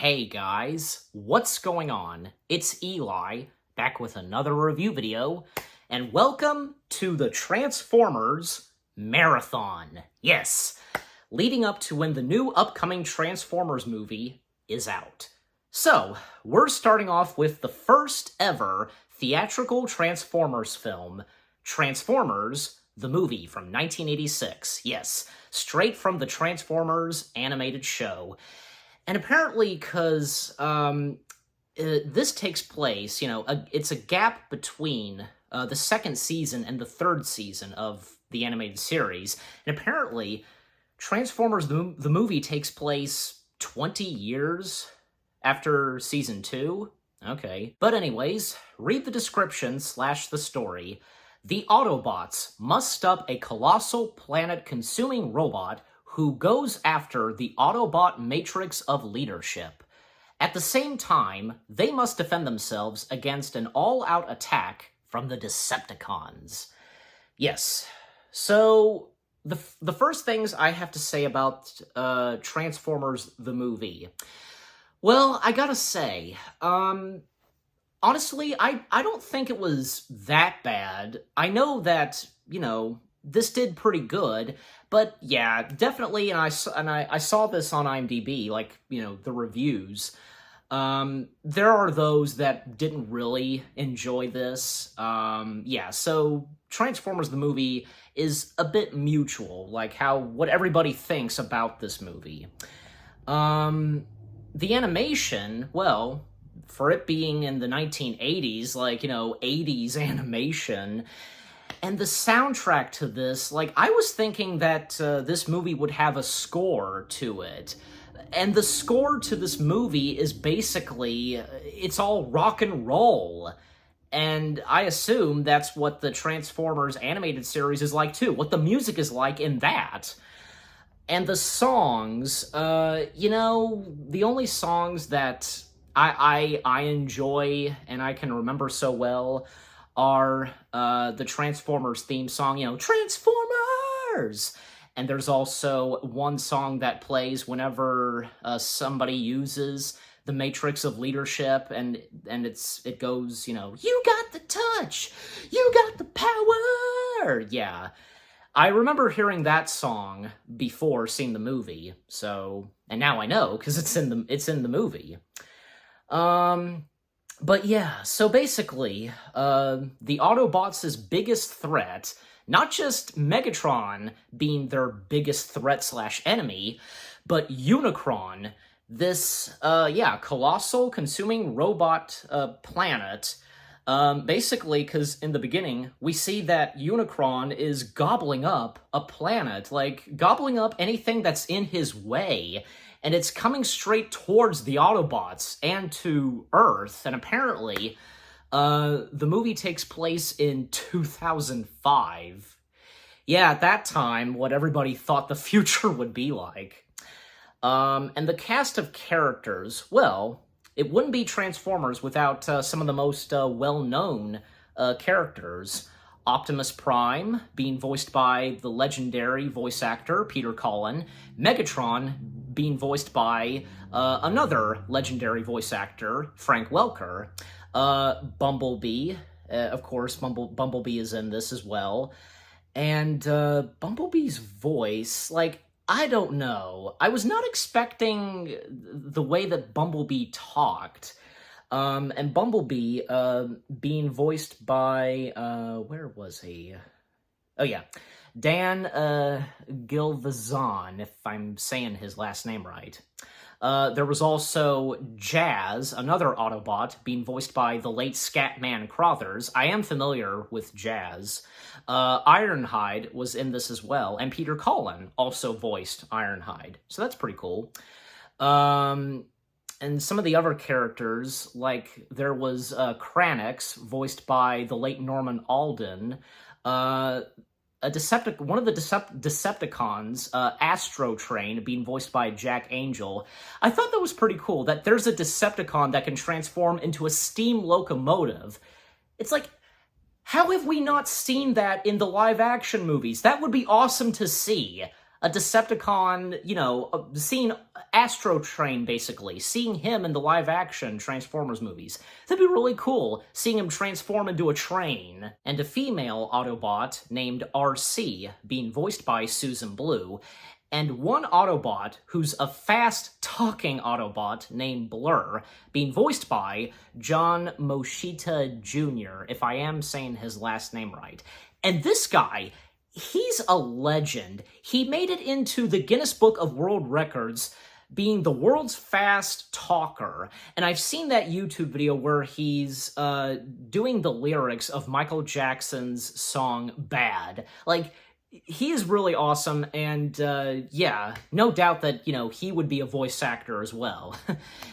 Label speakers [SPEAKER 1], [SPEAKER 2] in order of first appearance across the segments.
[SPEAKER 1] Hey guys, what's going on? It's Eli, back with another review video, and welcome to the Transformers Marathon. Yes, leading up to when the new upcoming Transformers movie is out. So, we're starting off with the first ever theatrical Transformers film, Transformers, the movie from 1986. Yes, straight from the Transformers animated show. And apparently, because this takes place, it's a gap between the second season and the third season of the animated series. And apparently, Transformers the movie takes place 20 years after season 2. Okay. But anyways, read the description / the story. The Autobots must up a colossal planet-consuming robot who goes after the Autobot matrix of leadership. At the same time, they must defend themselves against an all-out attack from the Decepticons. Yes, so the first things I have to say about Transformers the movie. Well, I gotta say, honestly, I don't think it was that bad. I know that, this did pretty good, but yeah, definitely, and I saw this on IMDb, the reviews. There are those that didn't really enjoy this. Yeah, so Transformers the movie is a bit mutual, what everybody thinks about this movie. The animation, well, for it being in the 1980s, 80s animation, and the soundtrack to this, I was thinking that this movie would have a score to it. And the score to this movie is basically, it's all rock and roll. And I assume that's what the Transformers animated series is like too, what the music is like in that. And the songs, the only songs that I enjoy and I can remember so well are the Transformers theme song, Transformers! And there's also one song that plays whenever somebody uses the matrix of leadership, and it goes, you got the touch! You got the power! Yeah. I remember hearing that song before seeing the movie, so, and now I know, because it's in the movie. But yeah, so basically, the Autobots' biggest threat, not just Megatron being their biggest threat / enemy, but Unicron, this, colossal consuming robot planet, basically, because in the beginning, we see that Unicron is gobbling up a planet, gobbling up anything that's in his way, and it's coming straight towards the Autobots and to Earth, and apparently, the movie takes place in 2005. Yeah, at that time, what everybody thought the future would be like. And the cast of characters, well, it wouldn't be Transformers without some of the most well-known characters. Optimus Prime, being voiced by the legendary voice actor Peter Cullen. Megatron, being voiced by another legendary voice actor, Frank Welker. Bumblebee, of course, Bumblebee is in this as well. And Bumblebee's voice, I don't know. I was not expecting the way that Bumblebee talked. And Bumblebee being voiced by, where was he? Oh yeah, Dan Galvatron, if I'm saying his last name right. There was also Jazz, another Autobot, being voiced by the late Scatman Crothers. I am familiar with Jazz. Ironhide was in this as well, and Peter Cullen also voiced Ironhide. So that's pretty cool. And some of the other characters, there was Kranix, voiced by the late Norman Alden, one of the Decepticons, Astrotrain, being voiced by Jack Angel. I thought that was pretty cool, that there's a Decepticon that can transform into a steam locomotive. It's how have we not seen that in the live-action movies? That would be awesome to see. a Decepticon, seeing Astro Train, basically, seeing him in the live-action Transformers movies. That'd be really cool, seeing him transform into a train. And a female Autobot named RC, being voiced by Susan Blue, and one Autobot who's a fast-talking Autobot named Blur, being voiced by John Moshita Jr., if I am saying his last name right. And this guy, he's a legend. He made it into the Guinness Book of World Records being the world's fast talker. And I've seen that YouTube video where he's doing the lyrics of Michael Jackson's song Bad. Like, he is really awesome, and yeah, no doubt that, he would be a voice actor as well.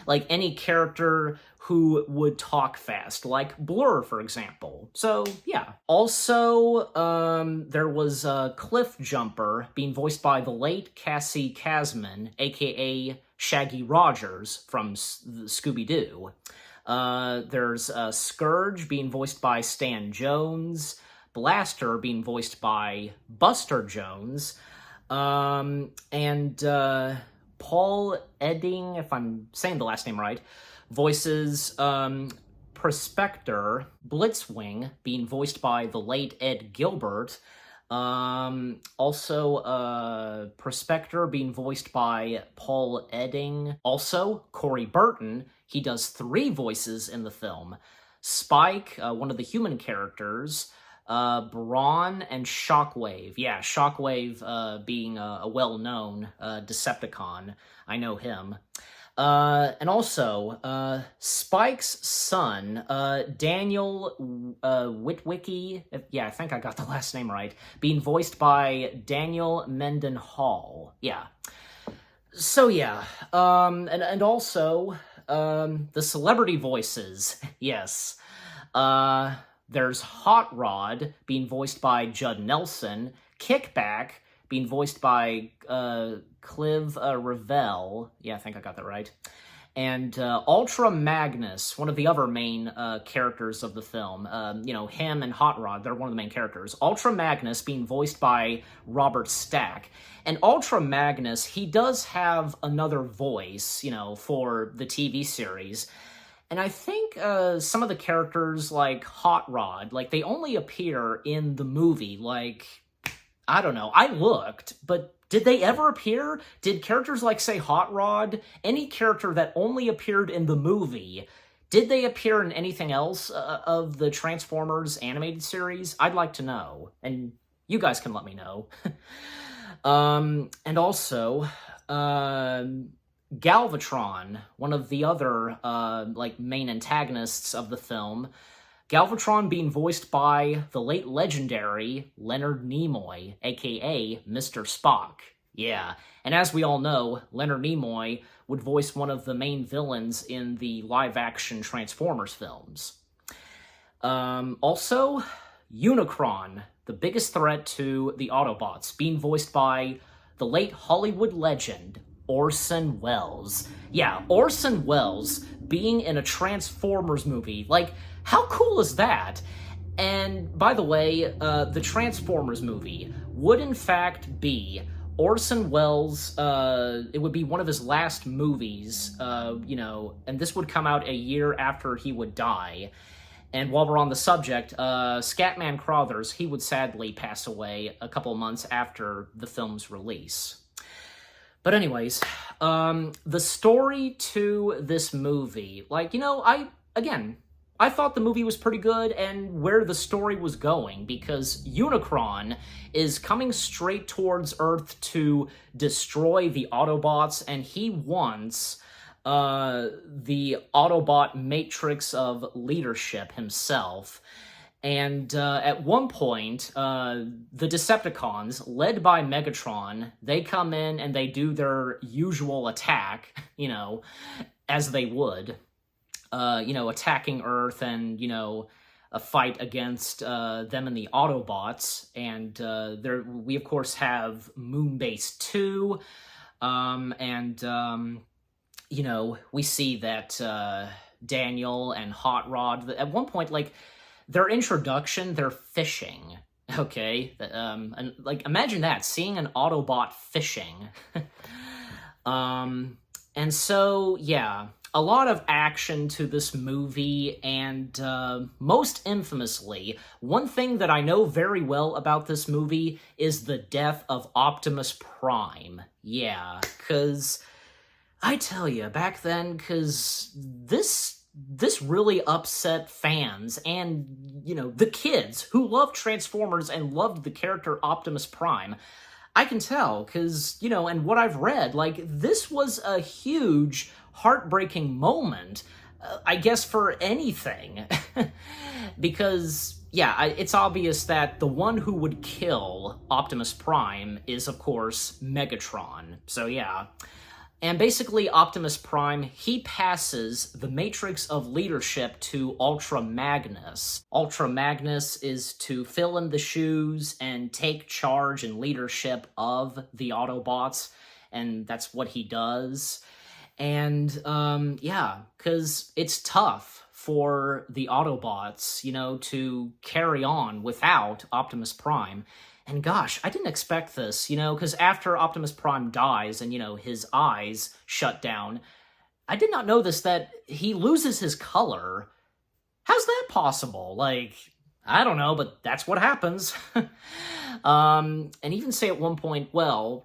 [SPEAKER 1] Like any character who would talk fast, like Blur, for example. So, yeah. Also, there was Cliff Jumper, being voiced by the late Cassie Casman, aka Shaggy Rogers from Scooby-Doo. There's Scourge, being voiced by Stan Jones. Blaster being voiced by Buster Jones, and Paul Edding, if I'm saying the last name right, voices Prospector. Blitzwing being voiced by the late Ed Gilbert, also Prospector being voiced by Paul Edding. Also, Corey Burton, he does 3 voices in the film. Spike, one of the human characters, Brawn, and Shockwave. Yeah, Shockwave being a well-known Decepticon. I know him. And also, Spike's son, Daniel Witwicky, yeah, I think I got the last name right, being voiced by Daniel Mendenhall. Yeah. So, yeah. And also, the celebrity voices. Yes. There's Hot Rod, being voiced by Judd Nelson. Kickback, being voiced by Cliv Revell. Yeah, I think I got that right. And Ultra Magnus, one of the other main characters of the film. Him and Hot Rod, they're one of the main characters. Ultra Magnus being voiced by Robert Stack. And Ultra Magnus, he does have another voice, for the TV series. And I think some of the characters, like Hot Rod, like, they only appear in the movie. Like, I don't know. I looked, but did they ever appear? Did characters like, say, Hot Rod, any character that only appeared in the movie, did they appear in anything else of the Transformers animated series? I'd like to know. And you guys can let me know. And also, Galvatron, one of the other, main antagonists of the film. Galvatron being voiced by the late legendary Leonard Nimoy, aka Mr. Spock. Yeah, and as we all know, Leonard Nimoy would voice one of the main villains in the live-action Transformers films. Also, Unicron, the biggest threat to the Autobots, being voiced by the late Hollywood legend, Orson Welles. Yeah, Orson Welles being in a Transformers movie. Like, how cool is that? And, by the way, the Transformers movie would, in fact, be Orson Welles, it would be one of his last movies, and this would come out a year after he would die. And while we're on the subject, Scatman Crothers, he would sadly pass away a couple of months after the film's release. But anyways, the story to this movie, I thought the movie was pretty good and where the story was going, because Unicron is coming straight towards Earth to destroy the Autobots, and he wants the Autobot matrix of leadership himself. And at one point, the Decepticons, led by Megatron, they come in and they do their usual attack, as they would. Attacking Earth and, a fight against them and the Autobots. And we, of course, have Moonbase 2. We see that Daniel and Hot Rod, at one point, their introduction, they're fishing. Okay, and like imagine that, seeing an Autobot fishing. And so, yeah, a lot of action to this movie, and most infamously, one thing that I know very well about this movie is the death of Optimus Prime. Yeah, because I tell you, back then, because this really upset fans and, the kids who loved Transformers and loved the character Optimus Prime. I can tell, because, and what I've read, like, this was a huge, heartbreaking moment, I guess, for anything. Because, yeah, it's obvious that the one who would kill Optimus Prime is, of course, Megatron. So, yeah. And basically, Optimus Prime, he passes the Matrix of Leadership to Ultra Magnus. Ultra Magnus is to fill in the shoes and take charge and leadership of the Autobots, and that's what he does. And, yeah, because it's tough for the Autobots, to carry on without Optimus Prime. And gosh, I didn't expect this, because after Optimus Prime dies and, his eyes shut down, I did not know this, that he loses his color. How's that possible? Like, I don't know, but that's what happens. And even say at one point, well,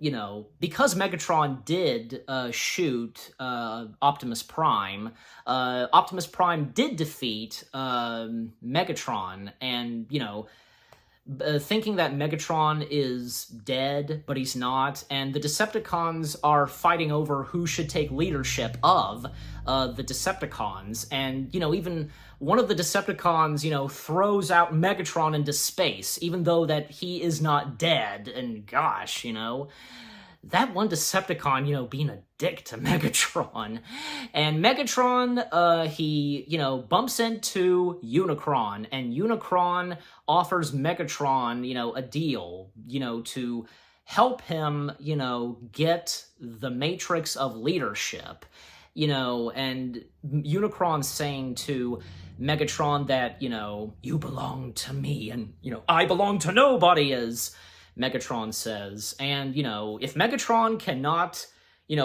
[SPEAKER 1] because Megatron did shoot Optimus Prime did defeat Megatron, and, thinking that Megatron is dead, but he's not, and the Decepticons are fighting over who should take leadership of the Decepticons, and, even one of the Decepticons, throws out Megatron into space, even though that he is not dead, and gosh, that one Decepticon, being a dick to Megatron. And Megatron, he, bumps into Unicron, and Unicron offers Megatron, a deal, to help him, get the Matrix of Leadership, and Unicron saying to Megatron that, you belong to me, and, I belong to nobody, as Megatron says. And, if Megatron cannot,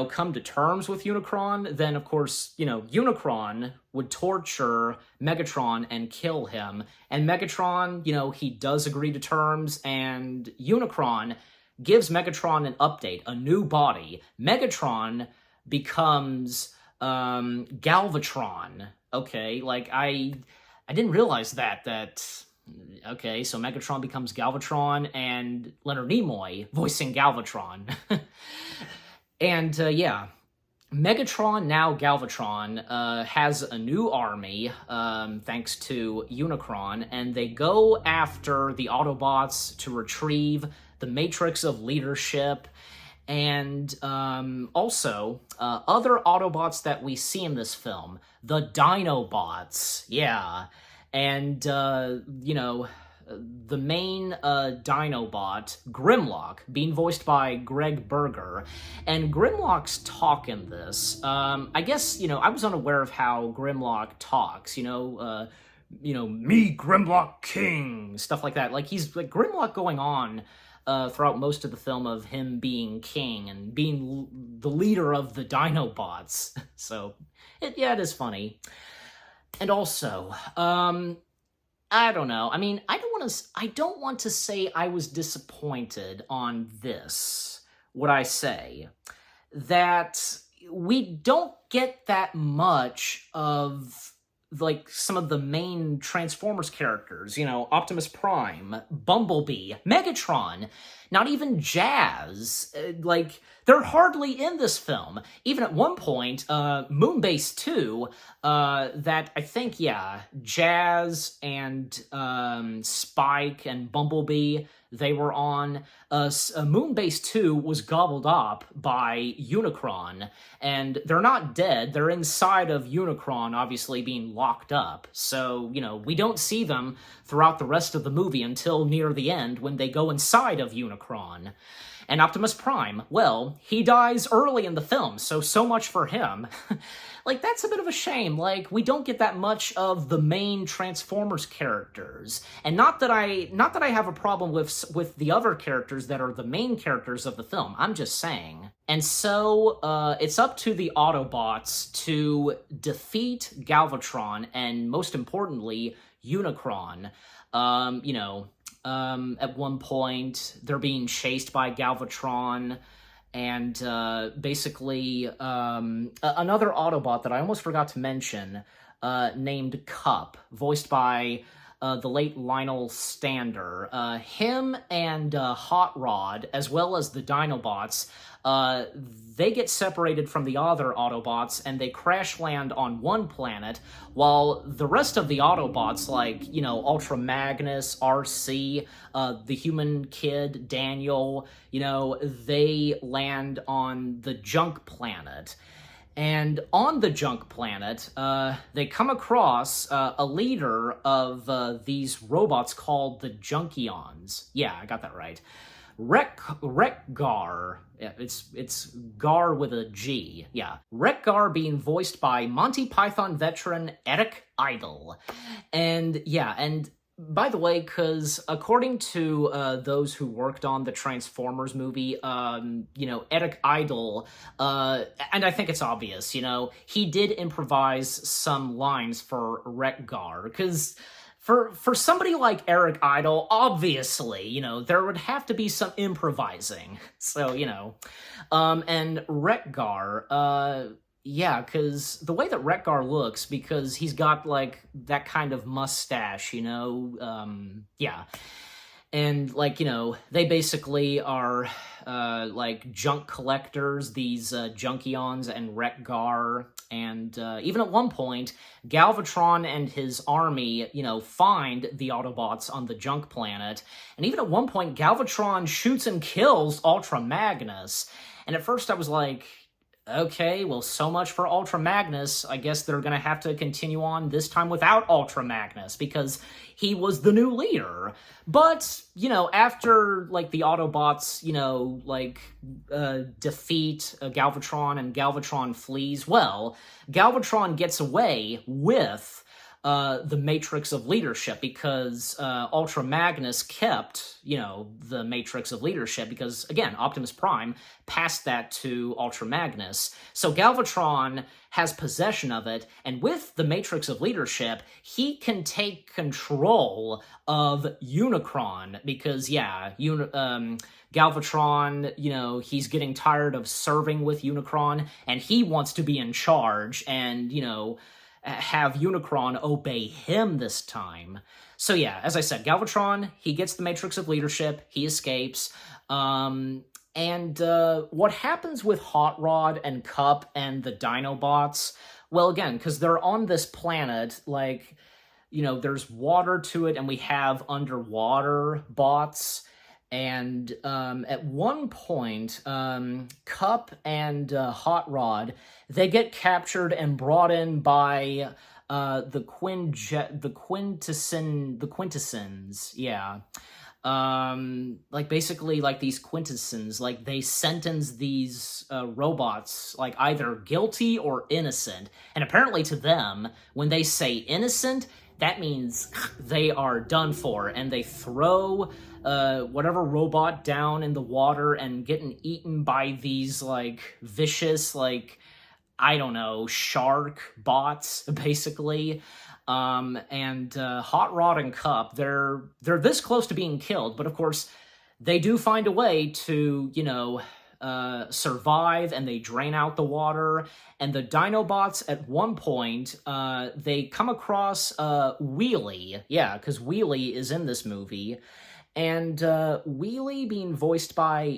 [SPEAKER 1] come to terms with Unicron, then, of course, Unicron would torture Megatron and kill him. And Megatron, he does agree to terms, and Unicron gives Megatron an update, a new body. Megatron becomes Galvatron. Okay, like, I didn't realize that okay, so Megatron becomes Galvatron, and Leonard Nimoy voicing Galvatron. And, yeah, Megatron, now Galvatron, has a new army, thanks to Unicron, and they go after the Autobots to retrieve the Matrix of Leadership, and also other Autobots that we see in this film, the Dinobots, yeah. And, the main Dinobot, Grimlock, being voiced by Greg Berger. And Grimlock's talk in this, I guess, I was unaware of how Grimlock talks, me, Grimlock King, stuff like that. Like, he's, like, Grimlock going on throughout most of the film of him being king and being the leader of the Dinobots. So, it is funny. And also, I don't know. I mean, I don't want to say I was disappointed on this. Would I say that we don't get that much of, like, some of the main Transformers characters, Optimus Prime, Bumblebee, Megatron, not even Jazz, like, they're hardly in this film. Even at one point, Moonbase 2, that I think, Jazz and Spike and Bumblebee, they were on. Moonbase 2 was gobbled up by Unicron, and they're not dead. They're inside of Unicron, obviously being locked up. So, we don't see them throughout the rest of the movie until near the end when they go inside of Unicron. And Optimus Prime, well, he dies early in the film, so much for him. Like, that's a bit of a shame. Like, we don't get that much of the main Transformers characters. And not that I have a problem with the other characters that are the main characters of the film. I'm just saying. And so, it's up to the Autobots to defeat Galvatron and, most importantly, Unicron. At one point, they're being chased by Galvatron, and basically, another Autobot that I almost forgot to mention, named Cup, voiced by the late Lionel Stander. Him and Hot Rod, as well as the Dinobots, they get separated from the other Autobots, and they crash land on one planet, while the rest of the Autobots, like, Ultra Magnus, RC, the Human Kid, Daniel, they land on the Junk Planet. And on the Junk Planet, they come across a leader of these robots called the Junkions. Yeah, I got that right. Wreck-Gar. Yeah, it's Gar with a G. Yeah. Wreck-Gar being voiced by Monty Python veteran Eric Idle. And by the way, because according to those who worked on the Transformers movie, Eric Idle, and I think it's obvious, he did improvise some lines for Wreck-Gar, because for somebody like Eric Idle, obviously, there would have to be some improvising. So, and Wreck-Gar, yeah, because the way that Wreck-Gar looks, because he's got, like, that kind of mustache, yeah. And, like, they basically are, like, junk collectors, these Junkions and Wreck-Gar. And even at one point, Galvatron and his army, find the Autobots on the Junk Planet. And even at one point, Galvatron shoots and kills Ultra Magnus. And at first I was like, okay, well, so much for Ultra Magnus. I guess they're gonna have to continue on, this time without Ultra Magnus, because he was the new leader. But, after, like, the Autobots, defeat Galvatron and Galvatron flees, well, Galvatron gets away with the Matrix of Leadership, because Ultra Magnus kept, the Matrix of Leadership, because, again, Optimus Prime passed that to Ultra Magnus. So Galvatron has possession of it, and with the Matrix of Leadership, he can take control of Unicron, because, Galvatron, he's getting tired of serving with Unicron, and he wants to be in charge, and, have Unicron obey him this time. So yeah, as I said, Galvatron, he gets the Matrix of Leadership, he escapes, and what happens with Hot Rod and Cup and the Dinobots, well, again, because they're on this planet, like, there's water to it, and we have underwater bots. And at one point, Cup and Hot Rod, they get captured and brought in by the Quintessons, yeah. Like, basically, like, these Quintessons, like, they sentence these robots, like, either guilty or innocent. And apparently to them, when they say innocent, that means they are done for, and they throw whatever robot down in the water and getting eaten by these, like, vicious, like, I don't know, shark bots, basically. And Hot Rod and Cup, they're this close to being killed, but of course, they do find a way to, survive, and they drain out the water. And the Dinobots, at one point, they come across Wheelie. Yeah, because Wheelie is in this movie. And Wheelie being voiced by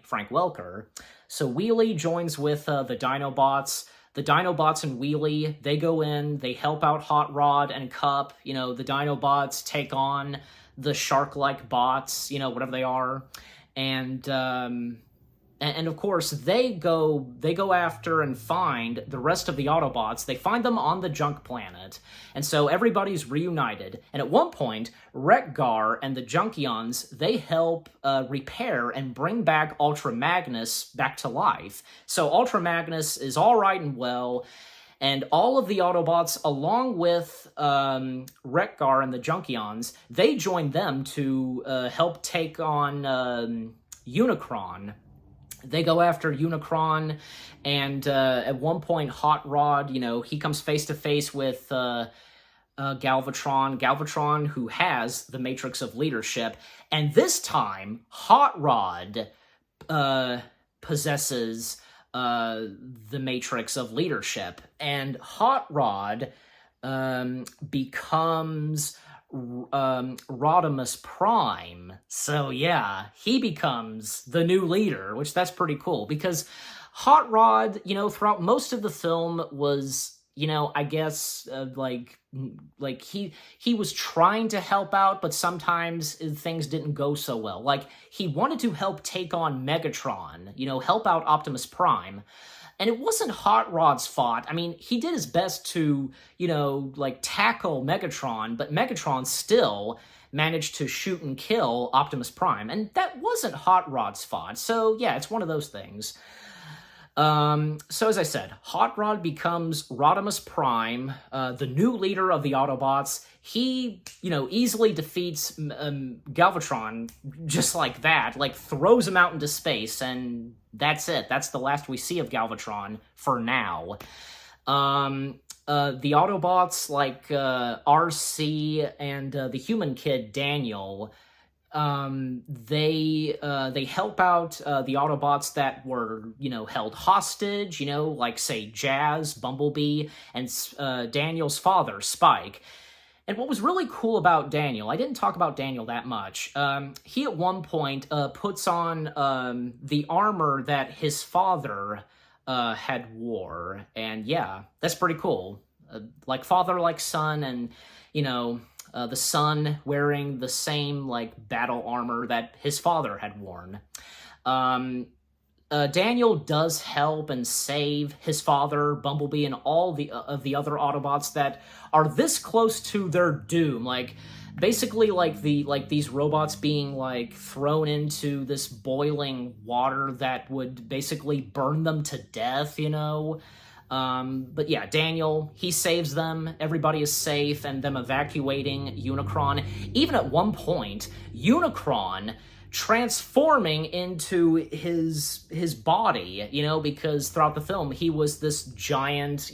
[SPEAKER 1] Frank Welker. So Wheelie joins with the Dinobots. The Dinobots and Wheelie, they go in, they help out Hot Rod and Cup. The Dinobots take on the shark-like bots, whatever they are. And And of course, they go after and find the rest of the Autobots. They find them on the junk planet. And so everybody's reunited. And at one point, Wreck-Gar and the Junkions, they help repair and bring back Ultra Magnus back to life. So Ultra Magnus is all right and well. And all of the Autobots, along with Wreck-Gar and the Junkions, they join them to help take on Unicron. They go after Unicron, and at one point, Hot Rod, he comes face-to-face with Galvatron, who has the Matrix of Leadership. And this time, Hot Rod possesses the Matrix of Leadership. And Hot Rod becomes Rodimus Prime. So yeah, he becomes the new leader, which that's pretty cool, because Hot Rod, throughout most of the film was, I guess, like he was trying to help out, but sometimes things didn't go so well. Like, he wanted to help take on Megatron, help out Optimus Prime. And it wasn't Hot Rod's fault. I mean, he did his best to, tackle Megatron, but Megatron still managed to shoot and kill Optimus Prime. And that wasn't Hot Rod's fault. So, yeah, it's one of those things. So as I said, Hot Rod becomes Rodimus Prime, the new leader of the Autobots. He, easily defeats Galvatron just like that, throws him out into space, and that's it. That's the last we see of Galvatron for now. The Autobots, like RC and the human kid Daniel, they help out the Autobots that were, held hostage, like, say, Jazz, Bumblebee, and Daniel's father, Spike. And what was really cool about Daniel, I didn't talk about Daniel that much, he at one point puts on the armor that his father had wore, and yeah, that's pretty cool. Like father, like son, and, the son wearing the same, battle armor that his father had worn. Daniel does help and save his father, Bumblebee, and all of the other Autobots that are this close to their doom. Basically, these robots being, thrown into this boiling water that would basically burn them to death, But yeah, Daniel, he saves them, everybody is safe, and them evacuating Unicron. Even at one point, Unicron transforming into his body, because throughout the film, he was this giant,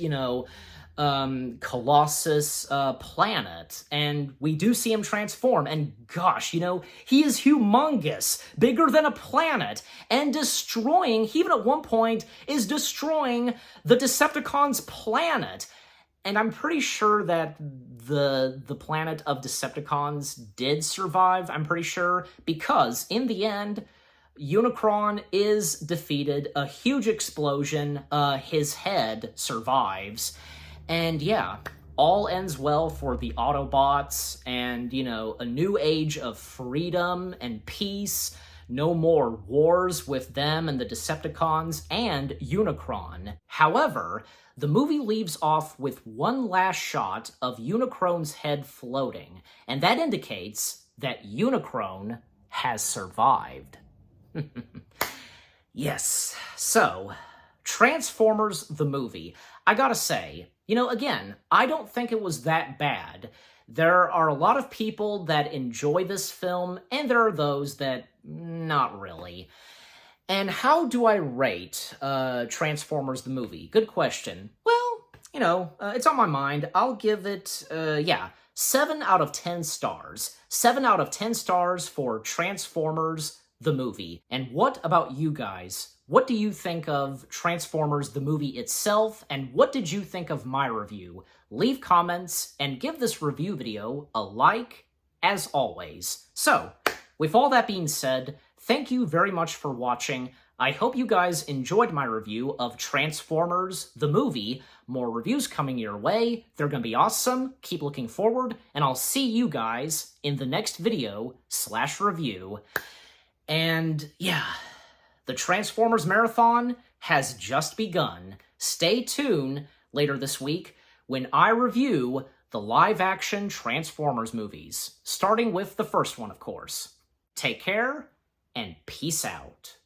[SPEAKER 1] Colossus planet, and we do see him transform, and gosh, he is humongous, bigger than a planet, and destroying, he even at one point is destroying the Decepticons' planet. And I'm pretty sure that the planet of Decepticons did survive, I'm pretty sure, because in the end, Unicron is defeated, a huge explosion, his head survives, and yeah, all ends well for the Autobots, and, a new age of freedom and peace, no more wars with them and the Decepticons and Unicron. However, the movie leaves off with one last shot of Unicron's head floating, and that indicates that Unicron has survived. Yes, so, Transformers the movie. I gotta say, again, I don't think it was that bad. There are a lot of people that enjoy this film, and there are those that not really. And how do I rate Transformers the movie? Good question. Well, it's on my mind. I'll give it, 7 out of 10 stars. 7 out of 10 stars for Transformers the movie. And what about you guys? What do you think of Transformers the movie itself, and what did you think of my review? Leave comments, and give this review video a like, as always. So, with all that being said, thank you very much for watching. I hope you guys enjoyed my review of Transformers the movie. More reviews coming your way. They're gonna be awesome. Keep looking forward, and I'll see you guys in the next video /review. And yeah, The Transformers Marathon has just begun. Stay tuned later this week when I review the live-action Transformers movies, starting with the first one, of course. Take care, and peace out.